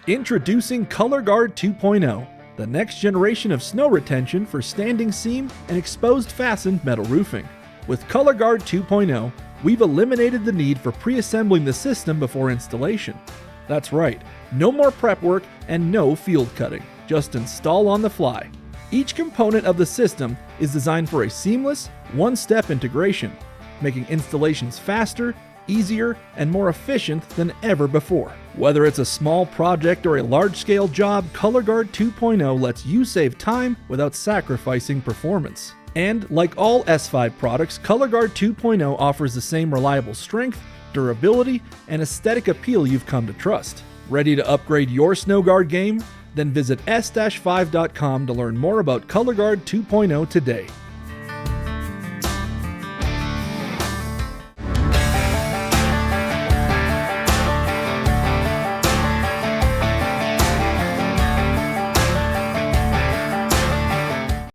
Introducing ColorGard 2.0, the next generation of snow retention for standing seam and exposed fastened metal roofing. With ColorGard 2.0, we've eliminated the need for pre-assembling the system before installation. That's right, no more prep work and no field cutting, just install on the fly. Each component of the system is designed for a seamless, one-step integration, making installations faster, easier, and more efficient than ever before. Whether it's a small project or a large-scale job, ColorGard 2.0 lets you save time without sacrificing performance. And like all S5 products, ColorGard 2.0 offers the same reliable strength, durability, and aesthetic appeal you've come to trust. Ready to upgrade your SnowGuard game? Then visit s-5.com to learn more about ColorGard 2.0 today.